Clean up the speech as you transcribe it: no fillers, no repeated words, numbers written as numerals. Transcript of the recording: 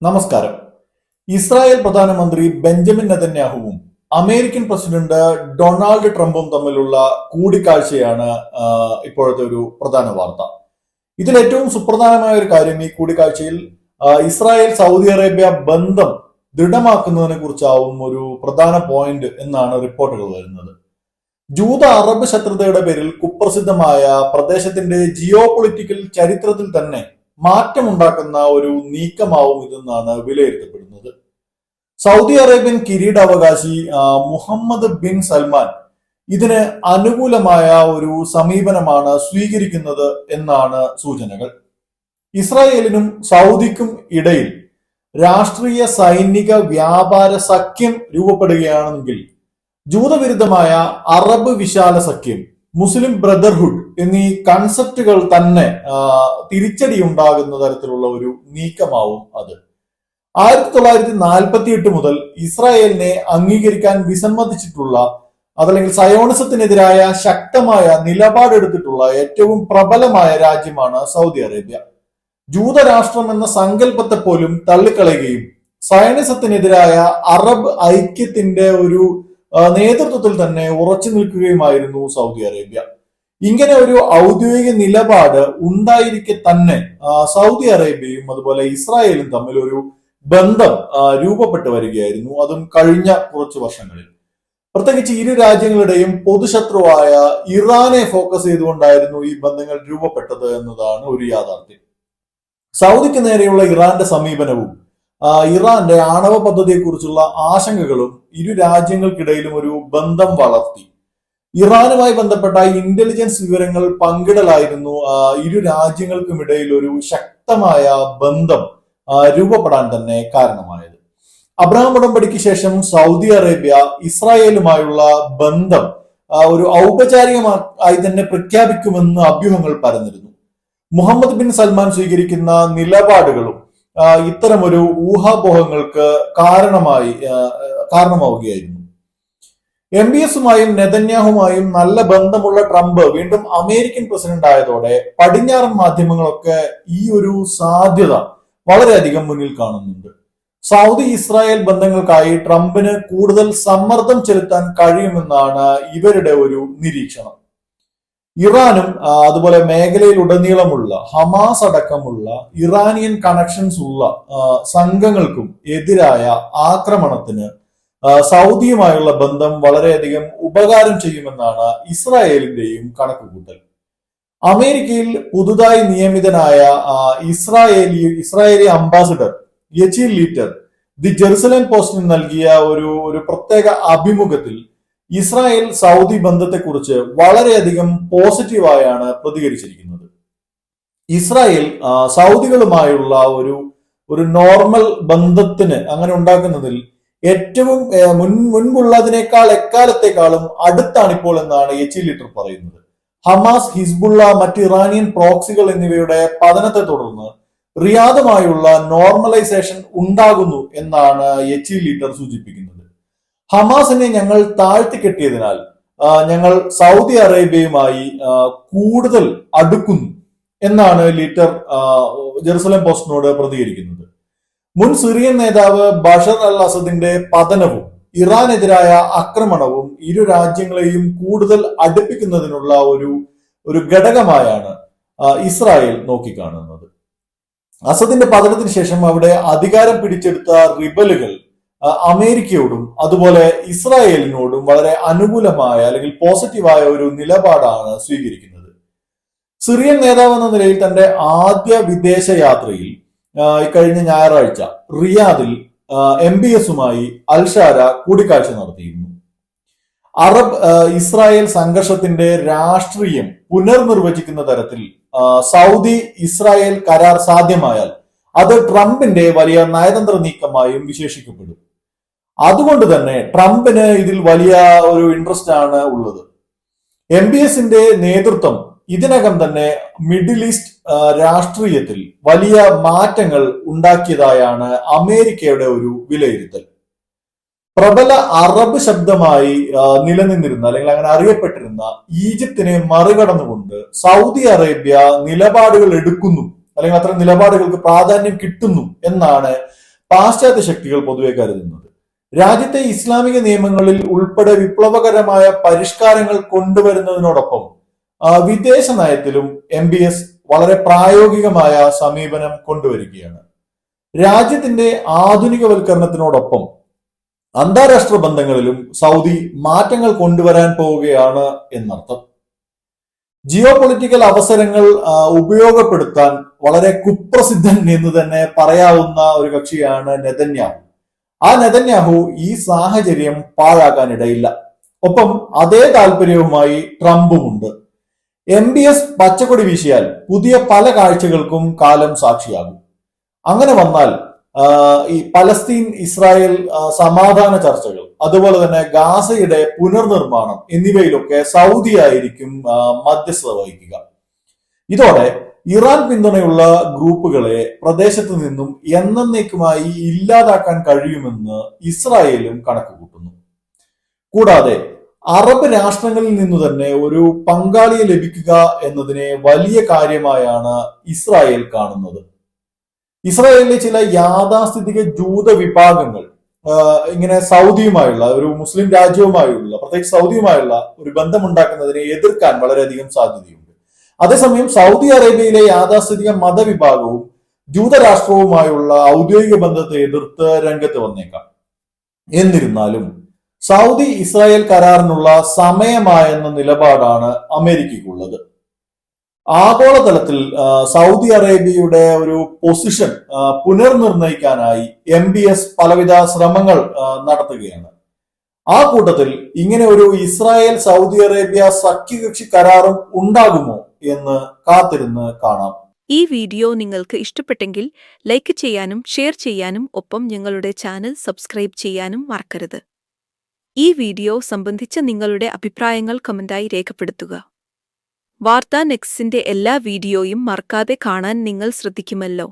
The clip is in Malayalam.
നമസ്കാരം. ഇസ്രായേൽ പ്രധാനമന്ത്രി ബെഞ്ചമിൻ നെതന്യാഹുവും അമേരിക്കൻ പ്രസിഡന്റ് ഡൊണാൾഡ് ട്രംപും തമ്മിലുള്ള കൂടിക്കാഴ്ചയാണ് ഇപ്പോഴത്തെ ഒരു പ്രധാന വാർത്ത. ഇതിൽ ഏറ്റവും സുപ്രധാനമായ ഒരു കാര്യം ഈ കൂടിക്കാഴ്ചയിൽ ഇസ്രായേൽ സൗദി അറേബ്യ ബന്ധം ദൃഢമാക്കുന്നതിനെ കുറിച്ചാവും ഒരു പ്രധാന പോയിന്റ് എന്നാണ് റിപ്പോർട്ടുകൾ വരുന്നത്. ജൂത അറബ് ശത്രുതയുടെ പേരിൽ കുപ്രസിദ്ധമായ പ്രദേശത്തിന്റെ ജിയോ പൊളിറ്റിക്കൽ ചരിത്രത്തിൽ തന്നെ മാറ്റമുണ്ടാക്കുന്ന ഒരു നീക്കമാവും ഇതെന്നാണ് വിലയിരുത്തപ്പെടുന്നത്. സൗദി അറേബ്യൻ കിരീടാവകാശി മുഹമ്മദ് ബിൻ സൽമാൻ ഇതിന് അനുകൂലമായ ഒരു സമീപനമാണ് സ്വീകരിക്കുന്നത് എന്നാണ് സൂചനകൾ. ഇസ്രായേലിനും സൗദിക്കും ഇടയിൽ രാഷ്ട്രീയ സൈനിക വ്യാപാര സഖ്യം രൂപപ്പെടുകയാണെങ്കിൽ ജൂതവിരുദ്ധമായ അറബ് വിശാല സഖ്യം, മുസ്ലിം ബ്രദർഹുഡ് എന്നീ കൺസെപ്റ്റുകൾ തന്നെ തിരിച്ചടി ഉണ്ടാകുന്ന തരത്തിലുള്ള ഒരു നീക്കമാവും അത്. 1948 മുതൽ ഇസ്രായേലിനെ അംഗീകരിക്കാൻ വിസമ്മതിച്ചിട്ടുള്ള അതല്ലെങ്കിൽ സയോണിസത്തിനെതിരായ ശക്തമായ നിലപാടെടുത്തിട്ടുള്ള ഏറ്റവും പ്രബലമായ രാജ്യമാണ് സൗദി അറേബ്യ. ജൂതരാഷ്ട്രം എന്ന സങ്കല്പത്തെ പോലും തള്ളിക്കളയുകയും സയണിസത്തിനെതിരായ അറബ് ഐക്യത്തിന്റെ ഒരു നേതൃത്വത്തിൽ തന്നെ ഉറച്ചു നിൽക്കുകയുമായിരുന്നു സൗദി അറേബ്യ. ഇങ്ങനെ ഒരു ഔദ്യോഗിക നിലപാട് ഉണ്ടായിരിക്കെ തന്നെ സൗദി അറേബ്യയും അതുപോലെ ഇസ്രായേലും തമ്മിൽ ഒരു ബന്ധം രൂപപ്പെട്ടു വരികയായിരുന്നു, അതും കഴിഞ്ഞ കുറച്ചു വർഷങ്ങളിൽ. പ്രത്യേകിച്ച് ഇരു രാജ്യങ്ങളുടെയും പൊതുശത്രുവായ ഇറാനെ ഫോക്കസ് ചെയ്തുകൊണ്ടായിരുന്നു ഈ ബന്ധങ്ങൾ രൂപപ്പെട്ടത് എന്നതാണ് ഒരു യാഥാർത്ഥ്യം. സൗദിക്ക് നേരെയുള്ള ഇറാന്റെ സമീപനവും ഇറാന്റെ ആണവ പദ്ധതിയെക്കുറിച്ചുള്ള ആശങ്കകളും ഇരു രാജ്യങ്ങൾക്കിടയിലും ഒരു ബന്ധം വളർത്തി. ഇറാനുമായി ബന്ധപ്പെട്ട ഇന്റലിജൻസ് വിവരങ്ങൾ പങ്കിടലായിരുന്നു ഇരു രാജ്യങ്ങൾക്കുമിടയിൽ ഒരു ശക്തമായ ബന്ധം രൂപപ്പെടാൻ തന്നെ കാരണമായത്. അബ്രഹാം ഉടമ്പടിക്ക് ശേഷം സൗദി അറേബ്യ ഇസ്രായേലുമായുള്ള ബന്ധം ഒരു ഔപചാരികമായി തന്നെ പ്രഖ്യാപിക്കുമെന്ന് അഭ്യൂഹങ്ങൾ പരന്നിരുന്നു. മുഹമ്മദ് ബിൻ സൽമാൻ സ്വീകരിക്കുന്ന നിലപാടുകളും ഇത്തരം ഒരു ഊഹാപോഹങ്ങൾക്ക് കാരണമാവുകയായിരുന്നു. MBSുമായും നെതന്യാഹുമായും നല്ല ബന്ധമുള്ള ട്രംപ് വീണ്ടും അമേരിക്കൻ പ്രസിഡന്റ് ആയതോടെ പടിഞ്ഞാറൻ മാധ്യമങ്ങളൊക്കെ ഈ ഒരു സാധ്യത വളരെയധികം മുന്നിൽ കാണുന്നുണ്ട്. സൗദി ഇസ്രായേൽ ബന്ധങ്ങൾക്കായി ട്രംപിന് കൂടുതൽ സമ്മർദ്ദം ചെലുത്താൻ കഴിയുമെന്നാണ് ഇവരുടെ ഒരു നിരീക്ഷണം. ഇറാനും അതുപോലെ മേഖലയിൽ ഉടനീളമുള്ള ഹമാസ് അടക്കമുള്ള ഇറാനിയൻ കണക്ഷൻസ് ഉള്ള സംഘങ്ങൾക്കും എതിരായ ആക്രമണത്തിന് സൗദിയുമായുള്ള ബന്ധം വളരെയധികം ഉപകാരം ചെയ്യുമെന്നാണ് ഇസ്രായേലിന്റെയും കണക്കുകൂട്ടൽ. അമേരിക്കയിൽ പുതുതായി നിയമിതനായ Israeli ambassador Yechiel Leiter the Jerusalem പോസ്റ്റിന് നൽകിയ ഒരു പ്രത്യേക അഭിമുഖത്തിൽ ഇസ്രായേൽ സൗദി ബന്ധത്തെക്കുറിച്ച് വളരെയധികം പോസിറ്റീവായാണ് പ്രതികരിച്ചിരിക്കുന്നത്. ഇസ്രായേൽ സൗദികളുമായുള്ള ഒരു നോർമൽ ബന്ധത്തിന് അങ്ങനെ ഉണ്ടാക്കുന്നതിൽ ഏറ്റവും മുൻപുള്ളതിനേക്കാൾ എക്കാലത്തെക്കാളും അടുത്താണിപ്പോൾ എന്നാണ് യെച്ചീൽ ലീറ്റർ പറയുന്നത്. ഹമാസ്, ഹിസ്ബുള്ള, മറ്റ് ഇറാനിയൻ പ്രോക്സികൾ എന്നിവയുടെ പതനത്തെ തുടർന്ന് റിയാദുമായുള്ള നോർമലൈസേഷൻ ഉണ്ടാകുന്നു എന്നാണ് യെച്ചീൽ ലീറ്റർ സൂചിപ്പിക്കുന്നത്. ഹമാസിനെ ഞങ്ങൾ താഴ്ത്തിക്കെട്ടിയതിനാൽ ഞങ്ങൾ സൗദി അറേബ്യയുമായി കൂടുതൽ അടുക്കുന്നു എന്നാണ് ലീറ്റർ ജെറുസലേം പോസ്റ്റിനോട് പ്രതികരിക്കുന്നത്. മുൻ സിറിയൻ നേതാവ് ബഷർ അൽ അസദിന്റെ പതനവും ഇറാനെതിരായ ആക്രമണവും ഇരു രാജ്യങ്ങളെയും കൂടുതൽ അടുപ്പിക്കുന്നതിനുള്ള ഒരു ഘടകമായാണ് ഇസ്രായേൽ നോക്കിക്കാണുന്നത്. അസദിന്റെ പതനത്തിന് ശേഷം അവിടെ അധികാരം പിടിച്ചെടുത്ത റിബലുകൾ അമേരിക്കയോടും അതുപോലെ ഇസ്രായേലിനോടും വളരെ അനുകൂലമായ അല്ലെങ്കിൽ പോസിറ്റീവായ ഒരു നിലപാടാണ് സ്വീകരിക്കുന്നത്. സിറിയൻ നേതാവ് എന്ന നിലയിൽ തന്റെ ആദ്യ വിദേശ യാത്രയിൽ കഴിഞ്ഞ ഞായറാഴ്ച റിയാദിൽ MBSുമായി അൽഷാര കൂടിക്കാഴ്ച നടത്തിയിരുന്നു. അറബ് ഇസ്രായേൽ സംഘർഷത്തിന്റെ രാഷ്ട്രീയം പുനർനിർവചിക്കുന്ന തരത്തിൽ സൗദി ഇസ്രായേൽ കരാർ സാധ്യമായാൽ അത് ട്രംപിന്റെ വലിയ നയതന്ത്ര നീക്കമായും വിശേഷിക്കപ്പെടും. അതുകൊണ്ട് തന്നെ ട്രംപിന് ഇതിൽ വലിയ ഒരു ഇൻട്രസ്റ്റ് ആണ് ഉള്ളത്. MBSന്റെ നേതൃത്വം ഇതിനകം തന്നെ മിഡിൽ ഈസ്റ്റ് രാഷ്ട്രീയത്തിൽ വലിയ മാറ്റങ്ങൾ ഉണ്ടാക്കിയതായാണ് അമേരിക്കയുടെ ഒരു വിലയിരുത്തൽ. പ്രബല അറബ് ശബ്ദമായി നിലനിന്നിരുന്ന അല്ലെങ്കിൽ അങ്ങനെ അറിയപ്പെട്ടിരുന്ന ഈജിപ്തിനെ മറികടന്നുകൊണ്ട് സൗദി അറേബ്യ നിലപാടുകൾ എടുക്കുന്നു അല്ലെങ്കിൽ അത്തരം നിലപാടുകൾക്ക് പ്രാധാന്യം കിട്ടുന്നു എന്നാണ് പാശ്ചാത്യ ശക്തികൾ പൊതുവെ കരുതുന്നത്. രാജ്യത്തെ ഇസ്ലാമിക നിയമങ്ങളിൽ ഉൾപ്പെടെ വിപ്ലവകരമായ പരിഷ്കാരങ്ങൾ കൊണ്ടുവരുന്നതിനോടൊപ്പം വിദേശ നയത്തിലും MBS വളരെ പ്രായോഗികമായ സമീപനം കൊണ്ടുവരികയാണ്. രാജ്യത്തിന്റെ ആധുനികവൽക്കരണത്തിനോടൊപ്പം അന്താരാഷ്ട്ര ബന്ധങ്ങളിലും സൗദി മാറ്റങ്ങൾ കൊണ്ടുവരാൻ പോവുകയാണ് എന്നർത്ഥം. ജിയോ പൊളിറ്റിക്കൽ അവസരങ്ങൾ ഉപയോഗപ്പെടുത്താൻ വളരെ കുപ്രസിദ്ധൻ എന്ന് തന്നെ പറയാവുന്ന ഒരു കക്ഷിയാണ് നെതന്യാഹു. ആ നെതന്യാഹു ഈ സാഹചര്യം പാഴാക്കാനിടയില്ല. ഒപ്പം അതേ താല്പര്യവുമായി ട്രംപുമുണ്ട്. MBS പച്ചക്കൊടി വീശിയാൽ പുതിയ പല കാഴ്ചകൾക്കും കാലം സാക്ഷിയാകും. അങ്ങനെ വന്നാൽ ഈ പലസ്തീൻ ഇസ്രായേൽ സമാധാന ചർച്ചകൾ, അതുപോലെ തന്നെ ഗാസയുടെ പുനർനിർമ്മാണം എന്നിവയിലൊക്കെ സൗദി ആയിരിക്കും മധ്യസ്ഥത വഹിക്കുക. ഇതോടെ ഇറാൻ പിന്തുണയുള്ള ഗ്രൂപ്പുകളെ പ്രദേശത്ത് നിന്നും എന്നേക്കുമായി ഇല്ലാതാക്കാൻ കഴിയുമെന്ന് ഇസ്രായേലും കണക്ക് കൂട്ടുന്നു. കൂടാതെ അറബ് രാഷ്ട്രങ്ങളിൽ നിന്നു തന്നെ ഒരു പങ്കാളിയെ ലഭിക്കുക എന്നതിനെ വലിയ കാര്യമായാണ് ഇസ്രായേൽ കാണുന്നത്. ഇസ്രായേലിലെ ചില യാഥാസ്ഥിതിക ജൂത വിഭാഗങ്ങൾ ഇങ്ങനെ സൗദിയുമായുള്ള ഒരു മുസ്ലിം രാജ്യവുമായുള്ള, പ്രത്യേകിച്ച് സൗദിയുമായുള്ള ഒരു ബന്ധമുണ്ടാക്കുന്നതിനെ എതിർക്കാൻ വളരെയധികം സാധ്യതയുണ്ട്. അതേസമയം സൗദി അറേബ്യയിലെ യാഥാസ്ഥിതിക മതവിഭാഗവും ജൂതരാഷ്ട്രവുമായുള്ള ഔദ്യോഗിക ബന്ധത്തെ എതിർത്ത് രംഗത്ത് വന്നേക്കാം. എന്നിരുന്നാലും സൗദി ഇസ്രായേൽ കരാറിനുള്ള സമയമായെന്ന നിലപാടാണ് അമേരിക്കയ്ക്കുള്ളത്. ആഗോളതലത്തിൽ സൗദി അറേബ്യയുടെ ഒരു പൊസിഷൻ പുനർനിർണയിക്കാനായി MBS പലവിധ ശ്രമങ്ങൾ നടത്തുകയാണ്. ആ കൂട്ടത്തിൽ ഇങ്ങനെ ഒരു ഇസ്രായേൽ സൗദി അറേബ്യ സഖ്യകക്ഷി കരാറും ഉണ്ടാകുമോ എന്ന് കാത്തിരുന്ന് കാണാം. ഈ വീഡിയോ നിങ്ങൾക്ക് ഇഷ്ടപ്പെട്ടെങ്കിൽ ലൈക്ക് ചെയ്യാനും ഷെയർ ചെയ്യാനും ഒപ്പം ഞങ്ങളുടെ ചാനൽ സബ്സ്ക്രൈബ് ചെയ്യാനും മറക്കരുത്. ഈ വീഡിയോ സംബന്ധിച്ച നിങ്ങളുടെ അഭിപ്രായങ്ങൾ കമന്റായി രേഖപ്പെടുത്തുക. വാർത്താ നെക്സ്റ്റിന്റെ എല്ലാ വീഡിയോയും മറക്കാതെ കാണാൻ നിങ്ങൾ ശ്രദ്ധിക്കുമല്ലോ.